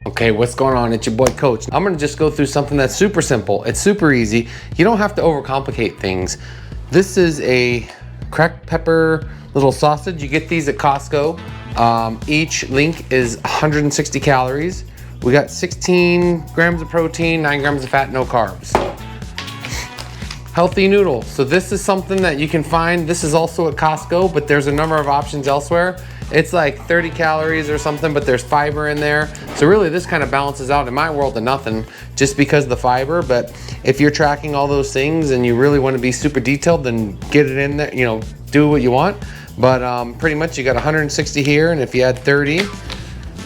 Okay, what's going on? It's your boy Coach. I'm gonna just go through something that's super simple. It's super easy. You don't have to overcomplicate things. This is a cracked pepper little sausage. You get these at Costco. Each link is 160 calories. We got 16 grams of protein, 9 grams of fat, no carbs. Healthy noodle. So this is something that you can find. This is also at Costco, but there's a number of options elsewhere. It's like 30 calories or something, but there's fiber in there. So really this kind of balances out in my world to nothing just because of the fiber. But if you're tracking all those things and you really want to be super detailed, then get it in there, you know, do what you want. But pretty much you got 160 here, and if you add 30,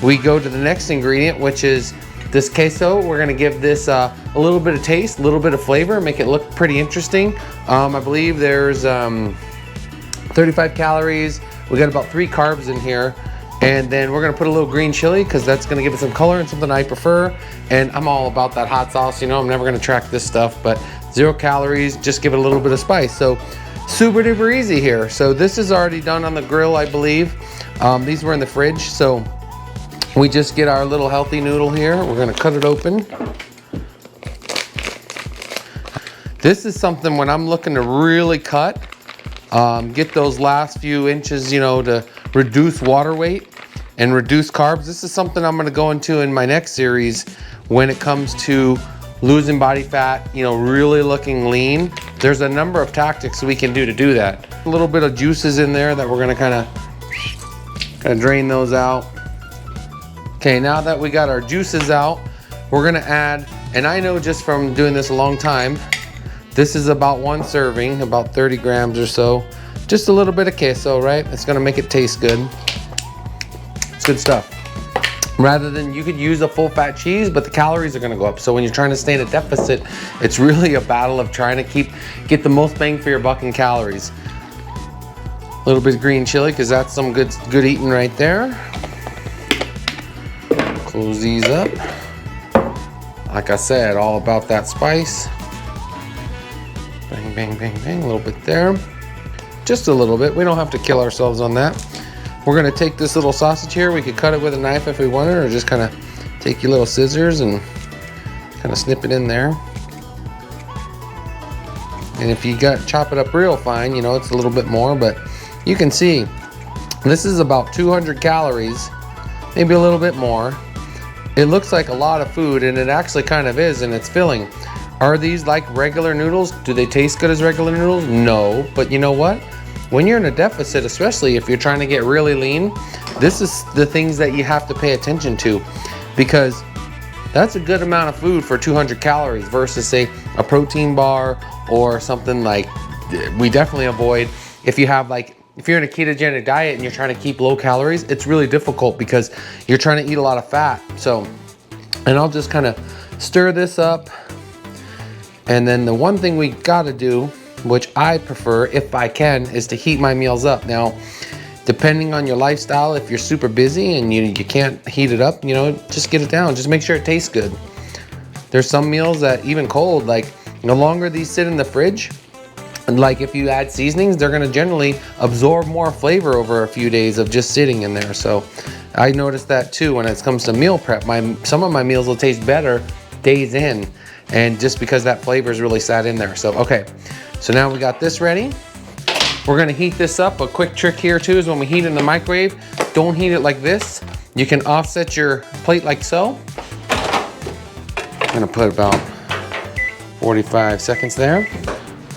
we go to the next ingredient, which is this queso. We're gonna give this a little bit of taste, a little bit of flavor, make it look pretty interesting. I believe there's 35 calories. We got about 3 carbs in here. And then we're gonna put a little green chili because that's gonna give it some color and something I prefer. And I'm all about that hot sauce. You know, I'm never gonna track this stuff, but 0 calories, just give it a little bit of spice. So super duper easy here. So this is already done on the grill, I believe. These were in the fridge. So we just get our little healthy noodle here. We're gonna cut it open. This is something when I'm looking to really cut, get those last few inches, you know, to reduce water weight and reduce carbs. This is something I'm gonna go into in my next series when it comes to losing body fat, you know, really looking lean. There's a number of tactics we can do that. A little bit of juices in there that we're gonna kind of drain those out. Okay, now that we got our juices out, we're gonna add, and I know just from doing this a long time, this is about 1 serving, about 30 grams or so. Just a little bit of queso, right? It's gonna make it taste good. It's good stuff. Rather than, you could use a full fat cheese, but the calories are gonna go up. So when you're trying to stay in a deficit, it's really a battle of trying to get the most bang for your buck in calories. A little bit of green chili, because that's some good eating right there. Close these up. Like I said, all about that spice. Bang, bang, bang, bang, a little bit there. Just a little bit, we don't have to kill ourselves on that. We're gonna take this little sausage here. We could cut it with a knife if we wanted, or just kind of take your little scissors and kind of snip it in there. And if you chop it up real fine, you know, it's a little bit more, but you can see this is about 200 calories, maybe a little bit more. It looks like a lot of food, and it actually kind of is, and it's filling. Are these like regular noodles? Do they taste good as regular noodles? No, but you know what? When you're in a deficit, especially if you're trying to get really lean, this is the things that you have to pay attention to, because that's a good amount of food for 200 calories versus, say, a protein bar or something like we definitely avoid. If you're in a ketogenic diet and you're trying to keep low calories, it's really difficult because you're trying to eat a lot of fat. So, and I'll just kind of stir this up. And then the one thing we gotta do, which I prefer if I can, is to heat my meals up. Now, depending on your lifestyle, if you're super busy and you can't heat it up, you know, just get it down. Just make sure it tastes good. There's some meals that even cold, like the longer these sit in the fridge, and like if you add seasonings, they're gonna generally absorb more flavor over a few days of just sitting in there. So I noticed that too when it comes to meal prep. Some of my meals will taste better days in, and just because that flavor is really sat in there. So, okay, so now we got this ready. We're gonna heat this up. A quick trick here too is when we heat in the microwave, don't heat it like this. You can offset your plate like so. I'm gonna put about 45 seconds there.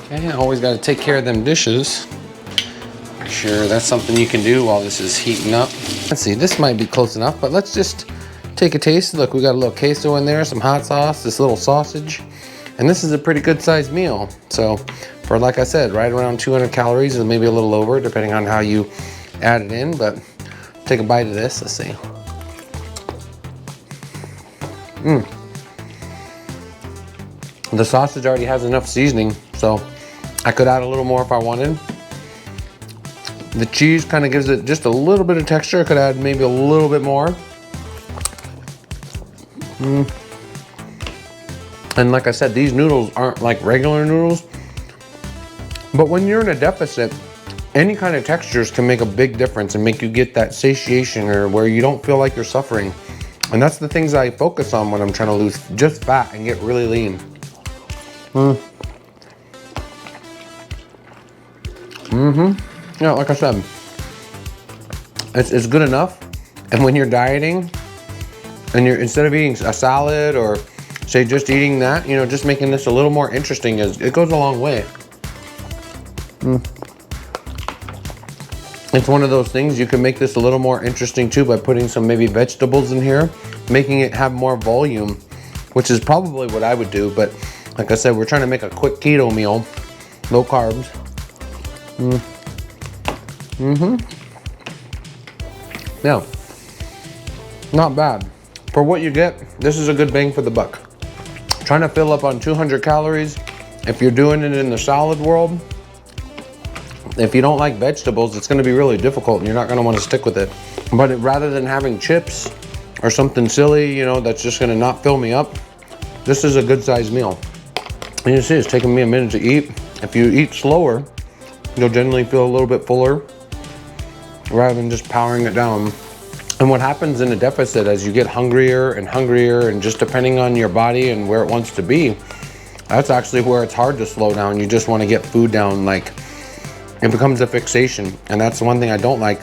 Okay, always gotta take care of them dishes. Make sure that's something you can do while this is heating up. Let's see, this might be close enough, but let's just take a taste. Look, we got a little queso in there, some hot sauce, this little sausage, and this is a pretty good sized meal. So for, like I said, right around 200 calories, or maybe a little over, depending on how you add it in. But take a bite of this, let's see. The sausage already has enough seasoning, so I could add a little more if I wanted. The cheese kind of gives it just a little bit of texture. I could add maybe a little bit more. And like I said, these noodles aren't like regular noodles, but when you're in a deficit, any kind of textures can make a big difference and make you get that satiation, or where you don't feel like you're suffering. And that's the things I focus on when I'm trying to lose just fat and get really lean. Yeah, like I said, it's good enough. And when you're dieting and you're, instead of eating a salad or say just eating that, you know, just making this a little more interesting, it goes a long way. It's one of those things, you can make this a little more interesting too by putting some maybe vegetables in here, making it have more volume, which is probably what I would do. But like I said, we're trying to make a quick keto meal, low carbs. Yeah, not bad. For what you get, this is a good bang for the buck. Trying to fill up on 200 calories, if you're doing it in the salad world, if you don't like vegetables, it's gonna be really difficult and you're not gonna wanna stick with it. But rather than having chips or something silly, you know, that's just gonna not fill me up, this is a good sized meal. And you see, it's taking me a minute to eat. If you eat slower, you'll generally feel a little bit fuller rather than just powering it down. And what happens in a deficit as you get hungrier and just depending on your body and where it wants to be, that's actually where it's hard to slow down. You just want to get food down, like it becomes a fixation. And that's the one thing I don't like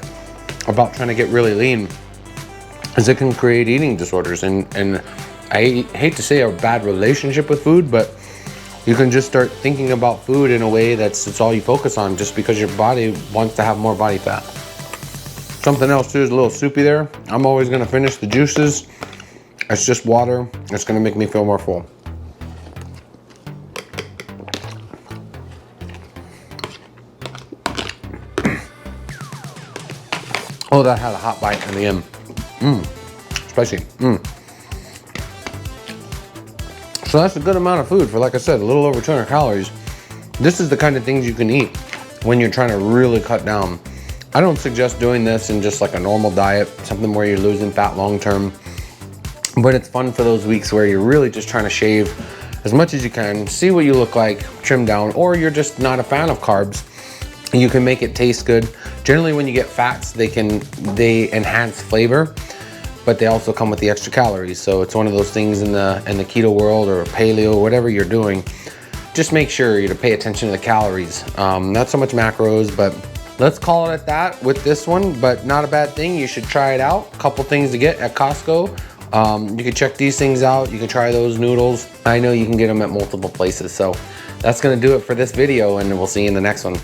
about trying to get really lean, is it can create eating disorders. And I hate to say a bad relationship with food, but you can just start thinking about food in a way that's all you focus on, just because your body wants to have more body fat. Something else too is a little soupy there. I'm always gonna finish the juices. It's just water. It's gonna make me feel more full. Oh, that had a hot bite in the end. Spicy. So that's a good amount of food for, like I said, a little over 200 calories. This is the kind of things you can eat when you're trying to really cut down. I don't suggest doing this in just like a normal diet, something where you're losing fat long term. But it's fun for those weeks where you're really just trying to shave as much as you can, see what you look like, trim down, or you're just not a fan of carbs. You can make it taste good. Generally when you get fats, they enhance flavor, but they also come with the extra calories. So it's one of those things in the keto world or paleo, whatever you're doing, just make sure you to pay attention to the calories. Not so much macros, but let's call it at that with this one, but not a bad thing. You should try it out. A couple things to get at Costco. You can check these things out. You can try those noodles. I know you can get them at multiple places. So that's gonna do it for this video, and we'll see you in the next one.